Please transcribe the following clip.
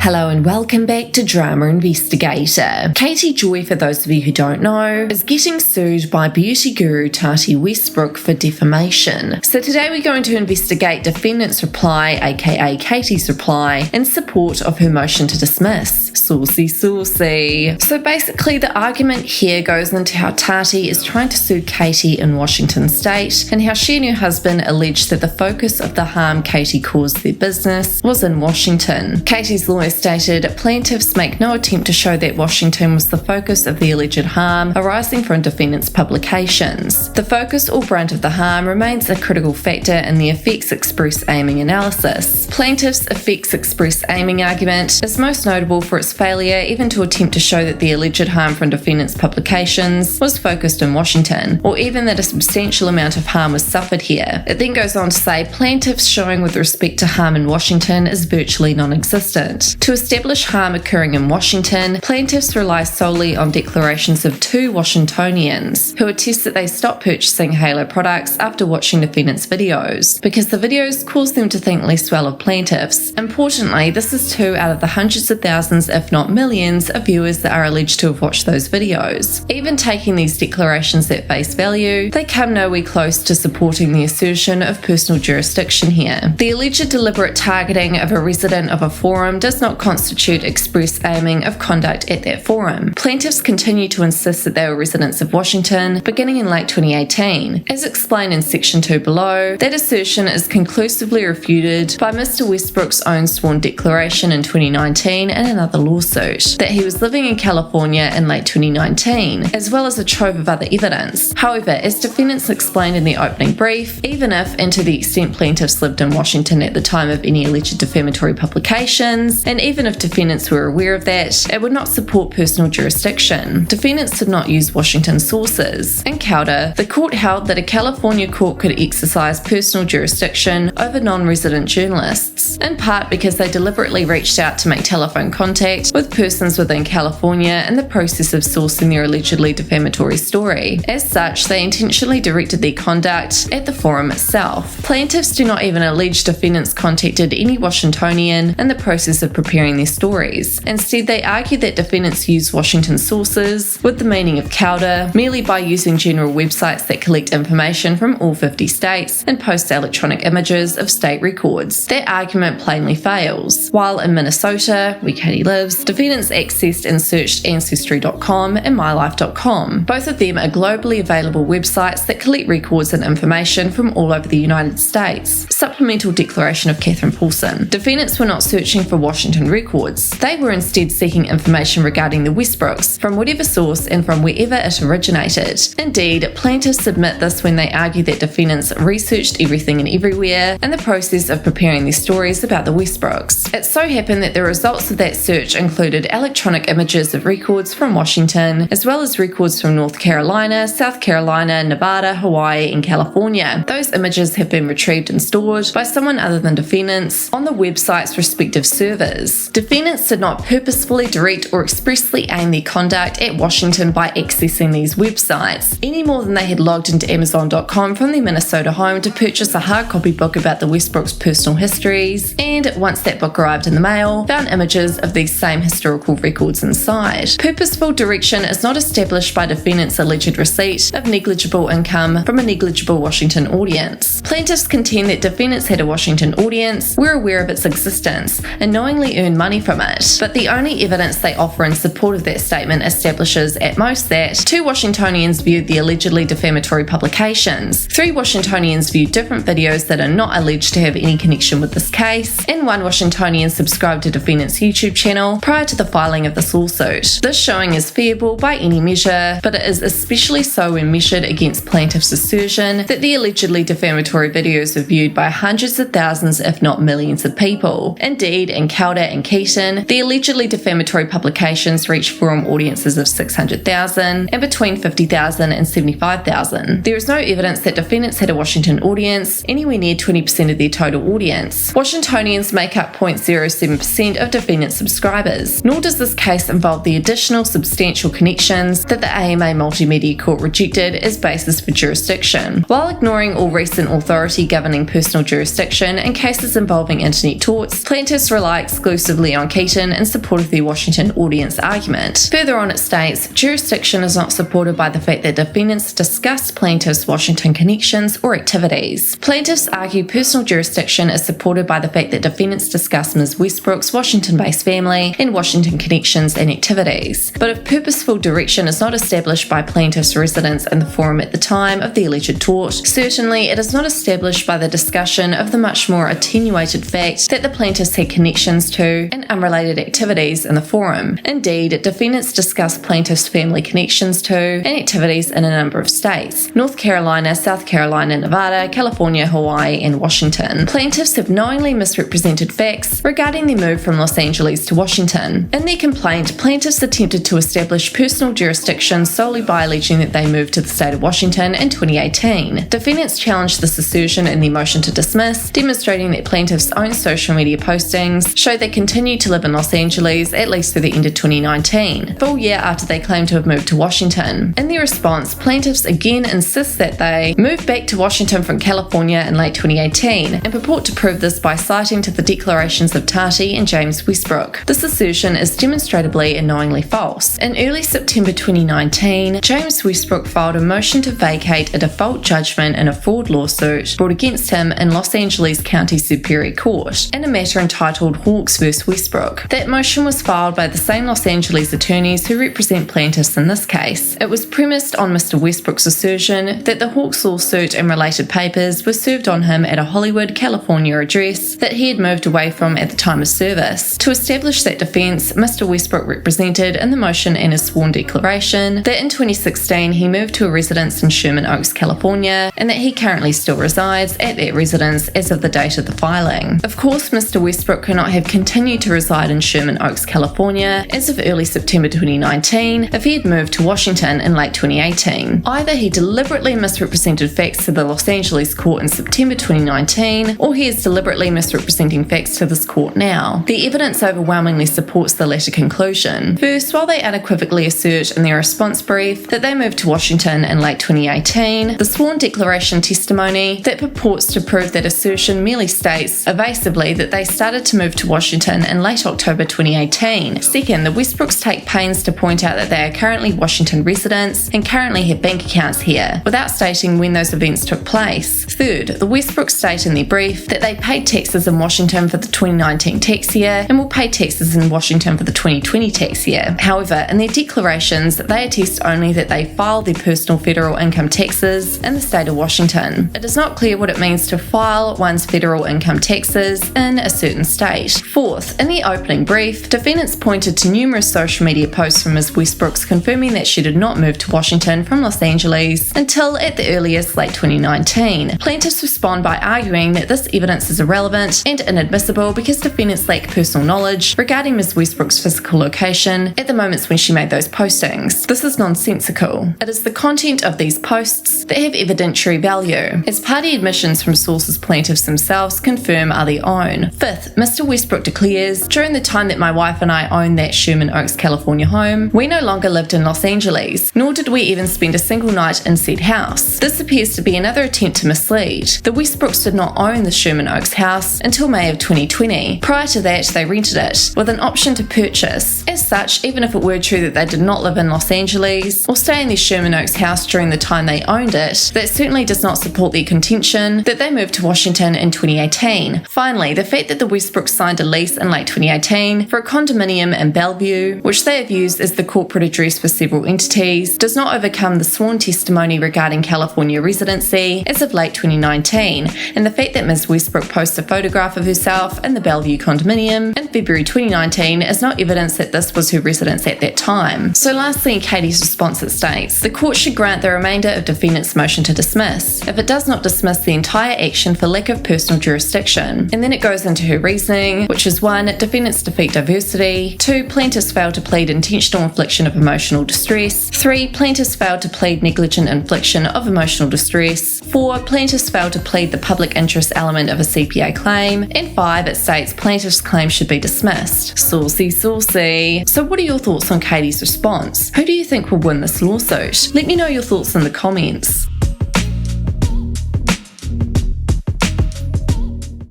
Hello and welcome back to Drama Investigator. Katie Joy, for those of you who don't know, is getting sued by beauty guru Tati Westbrook for defamation. So today we're going to investigate defendant's reply, aka Katie's reply, in support of her motion to dismiss. Saucy. So basically the argument here goes into how Tati is trying to sue Katie in Washington state and how she and her husband alleged that the focus of the harm Katie caused their business was in Washington. Katie's lawyer stated, plaintiffs make no attempt to show that Washington was the focus of the alleged harm arising from defendant's publications. The focus or brunt of the harm remains a critical factor in the effects express aiming analysis. Plaintiff's effects express aiming argument is most notable for its failure even to attempt to show that the alleged harm from defendant's publications was focused in Washington, or even that a substantial amount of harm was suffered here. It then goes on to say plaintiff's showing with respect to harm in Washington is virtually non-existent. To establish harm occurring in Washington, plaintiffs rely solely on declarations of two Washingtonians who attest that they stopped purchasing Halo products after watching defendant's videos, because the videos caused them to think less well of plaintiffs. Importantly, this is 2 out of the hundreds of thousands, if not millions, of viewers that are alleged to have watched those videos. Even taking these declarations at face value, they come nowhere close to supporting the assertion of personal jurisdiction here. The alleged deliberate targeting of a resident of a forum does not constitute express aiming of conduct at that forum. Plaintiffs continue to insist that they were residents of Washington beginning in late 2018. As explained in section 2 below, that assertion is conclusively refuted by Mr. Westbrook's own sworn declaration in 2019 and another lawsuit that he was living in California in late 2019, as well as a trove of other evidence. However, as defendants explained in the opening brief, even if and to the extent plaintiffs lived in Washington at the time of any alleged defamatory publications, and even if defendants were aware of that, it would not support personal jurisdiction. Defendants did not use Washington sources. In Calder, the court held that a California court could exercise personal jurisdiction over non-resident journalists, in part because they deliberately reached out to make telephone contact with persons within California in the process of sourcing their allegedly defamatory story. As such, they intentionally directed their conduct at the forum itself. Plaintiffs do not even allege defendants contacted any Washingtonian in the process of preparing their stories. Instead, they argue that defendants use Washington sources with the meaning of Calder merely by using general websites that collect information from all 50 states and post electronic images of state records. That argument plainly fails. While in Minnesota, where Katie lives, defendants accessed and searched Ancestry.com and MyLife.com. Both of them are globally available websites that collect records and information from all over the United States. Supplemental declaration of Catherine Paulson. Defendants were not searching for Washington records. They were instead seeking information regarding the Westbrooks from whatever source and from wherever it originated. Indeed, plaintiffs admit this when they argue that defendants researched everything and everywhere in the process of preparing their stories about the Westbrooks. It so happened that the results of that search included electronic images of records from Washington, as well as records from North Carolina, South Carolina, Nevada, Hawaii, and California. Those images have been retrieved and stored by someone other than defendants on the website's respective servers. Defendants did not purposefully direct or expressly aim their conduct at Washington by accessing these websites, any more than they had logged into Amazon.com from their Minnesota home to purchase a hard copy book about the Westbrooks' personal histories, and once that book arrived in the mail, found images of these same historical records inside. Purposeful direction is not established by defendants' alleged receipt of negligible income from a negligible Washington audience. Plaintiffs contend that defendants had a Washington audience, were aware of its existence, and knowingly earned money from it, but the only evidence they offer in support of that statement establishes at most that 2 Washingtonians viewed the allegedly defamatory publications, 3 Washingtonians viewed different videos that are not alleged to have any connection with this case, and 1 Washingtonian subscribed to defendant's YouTube channel prior to the filing of this lawsuit. This showing is feasible by any measure, but it is especially so when measured against plaintiffs' assertion that the allegedly defamatory videos were viewed by hundreds of thousands, if not millions of people. Indeed, in Calder and Keaton, the allegedly defamatory publications reached forum audiences of 600,000 and between 50,000 and 75,000. There is no evidence that defendants had a Washington audience, anywhere near 20% of their total audience. Washingtonians make up 0.07% of defendants' subscribers, subscribers. Nor does this case involve the additional substantial connections that the AMA Multimedia Court rejected as basis for jurisdiction. While ignoring all recent authority governing personal jurisdiction in cases involving internet torts, plaintiffs rely exclusively on Keaton in support of their Washington audience argument. Further on, it states, jurisdiction is not supported by the fact that defendants discuss plaintiffs' Washington connections or activities. Plaintiffs argue personal jurisdiction is supported by the fact that defendants discuss Ms. Westbrook's Washington-based family and Washington connections and activities. But if purposeful direction is not established by plaintiffs' residence in the forum at the time of the alleged tort, certainly it is not established by the discussion of the much more attenuated fact that the plaintiffs had connections to and unrelated activities in the forum. Indeed, defendants discuss plaintiffs' family connections to and activities in a number of states: North Carolina, South Carolina, Nevada, California, Hawaii, and Washington. Plaintiffs have knowingly misrepresented facts regarding their move from Los Angeles to Washington. In their complaint, plaintiffs attempted to establish personal jurisdiction solely by alleging that they moved to the state of Washington in 2018. Defendants challenged this assertion in their motion to dismiss, demonstrating that plaintiffs' own social media postings show they continued to live in Los Angeles at least through the end of 2019, a full year after they claimed to have moved to Washington. In their response, plaintiffs again insist that they moved back to Washington from California in late 2018 and purport to prove this by citing to the declarations of Tati and James Westbrook. This assertion is demonstrably and knowingly false. In early September 2019, James Westbrook filed a motion to vacate a default judgment in a fraud lawsuit brought against him in Los Angeles County Superior Court in a matter entitled Hawks v. Westbrook. That motion was filed by the same Los Angeles attorneys who represent plaintiffs in this case. It was premised on Mr. Westbrook's assertion that the Hawks lawsuit and related papers were served on him at a Hollywood, California address that he had moved away from at the time of service. To establish that defense, Mr. Westbrook represented in the motion and his sworn declaration that in 2016 he moved to a residence in Sherman Oaks, California, and that he currently still resides at that residence as of the date of the filing. Of course, Mr. Westbrook could not have continued to reside in Sherman Oaks, California as of early September 2019 if he had moved to Washington in late 2018. Either he deliberately misrepresented facts to the Los Angeles court in September 2019, or he is deliberately misrepresenting facts to this court now. The evidence overwhelmingly supports the latter conclusion. First, while they unequivocally assert in their response brief that they moved to Washington in late 2018, the sworn declaration testimony that purports to prove that assertion merely states evasively that they started to move to Washington in late October 2018. Second, the Westbrooks take pains to point out that they are currently Washington residents and currently have bank accounts here, without stating when those events took place. Third, the Westbrooks state in their brief that they paid taxes in Washington for the 2019 tax year and will pay taxes in Washington for the 2020 tax year. However, in their declarations, they attest only that they filed their personal federal income taxes in the state of Washington. It is not clear what it means to file one's federal income taxes in a certain state. Fourth, in the opening brief, defendants pointed to numerous social media posts from Ms. Westbrooks confirming that she did not move to Washington from Los Angeles until at the earliest late 2019. Plaintiffs respond by arguing that this evidence is irrelevant and inadmissible because defendants lack personal knowledge regarding Ms. Westbrook's physical location at the moments when she made those postings. This is nonsensical. It is the content of these posts that have evidentiary value, as party admissions from sources plaintiffs themselves confirm are their own. Fifth, Mr. Westbrook declares, during the time that my wife and I owned that Sherman Oaks, California home, we no longer lived in Los Angeles, nor did we even spend a single night in said house. This appears to be another attempt to mislead. The Westbrooks did not own the Sherman Oaks house until May of 2020. Prior to that, they rented it, with an option to purchase. As such, even if it were true that they did not live in Los Angeles or stay in the Sherman Oaks house during the time they owned it, that certainly does not support their contention that they moved to Washington in 2018. Finally, the fact that the Westbrooks signed a lease in late 2018 for a condominium in Bellevue, which they have used as the corporate address for several entities, does not overcome the sworn testimony regarding California residency as of late 2019, and the fact that Ms. Westbrook posts a photograph of herself in the Bellevue condominium in February 2019 is not evidence that this was her residence at that time. So lastly, in Katie's response, it states, the court should grant the remainder of defendant's motion to dismiss, if it does not dismiss the entire action for lack of personal jurisdiction. And then it goes into her reasoning, which is 1. Defendants defeat diversity, 2. Plaintiffs fail to plead intentional infliction of emotional distress, 3. Plaintiffs fail to plead negligent infliction of emotional distress, 4. Plaintiffs fail to plead the public interest element of a CPA claim, and 5. It states plaintiff's claim should be dismissed. list. Saucy, saucy. So what are your thoughts on Katie's response? Who do you think will win this lawsuit? Let me know your thoughts in the comments.